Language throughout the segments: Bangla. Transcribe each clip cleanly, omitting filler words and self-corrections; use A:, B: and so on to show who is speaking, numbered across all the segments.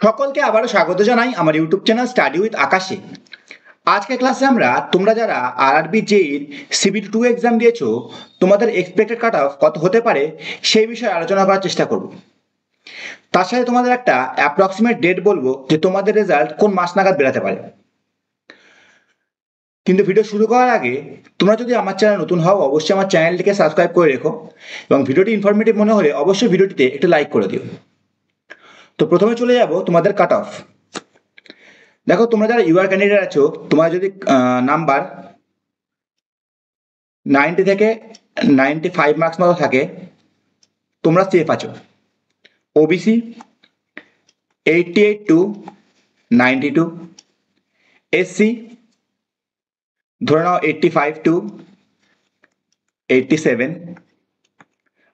A: সকলকে আবারও স্বাগত জানাই আমার ইউটিউব চ্যানেল স্টাডি উইথ আকাশে। আজকের ক্লাসে আমরা তোমরা যারা আরআরবি জেইর সিবিটি 2 এক্সাম দিয়েছো তোমাদের এক্সপেক্টেড কাট অফ কত হতে পারে সেই বিষয়ে আলোচনা করার চেষ্টা করব। তার সাথে তোমাদের একটা অ্যাপ্রক্সিমেট ডেট বলবো যে তোমাদের রেজাল্ট কোন মাস নাগাদ বেরোতে পারে। কিন্তু ভিডিও শুরু করার আগে তোমরা যদি আমার চ্যানেল নতুন হও অবশ্যই আমার চ্যানেলটিকে সাবস্ক্রাইব করে রেখো এবং ভিডিওটি ইনফরমেটিভ মনে হলে অবশ্যই ভিডিওটিতে একটু লাইক করে দিও। তো প্রথমে চলে যাব তোমাদের কাট অফ। দেখো তোমরা যারা ইউআর ক্যান্ডিডেট আছো তোমার যদি নাম্বার 90 থেকে 95 মার্কস মতো থাকে তোমরা সেফ আছো। ওবিসি 88 টু 92, এসসি ধরে নাও 85 টু 87,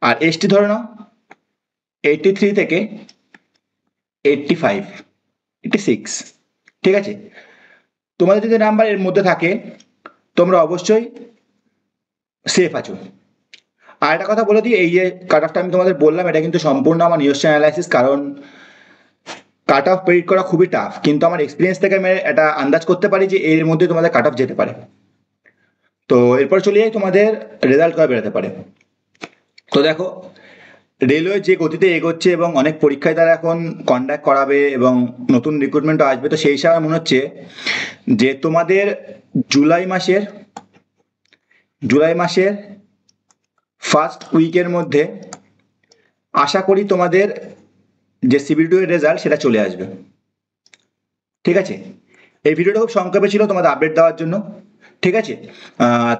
A: আর এসটি ধরে নাও 83 থেকে 85 86। ঠিক আছে, তোমাদের যদি নাম্বার এর মধ্যে থাকে তোমরা অবশ্যই সেফ আছো। আর একটা কথা বলে দিই, এই যে কাট অফটা আমি তোমাদের বললাম এটা কিন্তু সম্পূর্ণ আমার নিজস্ব অ্যানালাইসিস, কারণ কাট অফ প্রেডিক্ট করা খুবই টাফ, কিন্তু আমার এক্সপিরিয়েন্স থেকে আমি এটা আন্দাজ করতে পারি যে এর মধ্যে তোমাদের কাট অফ যেতে পারে। তো এরপর চলে যাই তোমাদের রেজাল্ট কবে বেরোতে পারে। তো দেখো রেলওয়ে যে গতিতে এগোচ্ছে এবং অনেক পরীক্ষায় তারা এখন কন্ডাক্ট করাবে এবং নতুন রিক্রুটমেন্টও আসবে, তো সেই হিসাবে মনে হচ্ছে যে তোমাদের জুলাই মাসের ফার্স্ট উইকের মধ্যে আশা করি তোমাদের যে সিবিটি 2 এর রেজাল্ট সেটা চলে আসবে। ঠিক আছে, এই ভিডিওটা খুব সংক্ষেপে ছিল তোমাদের আপডেট দেওয়ার জন্য। ঠিক আছে,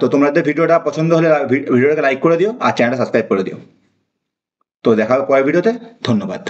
A: তো তোমাদের ভিডিওটা পছন্দ হলে ভিডিওটাকে লাইক করে দিও আর চ্যানেলটা সাবস্ক্রাইব করে দিও। তো দেখা হবে পরের ভিডিওতে, ধন্যবাদ।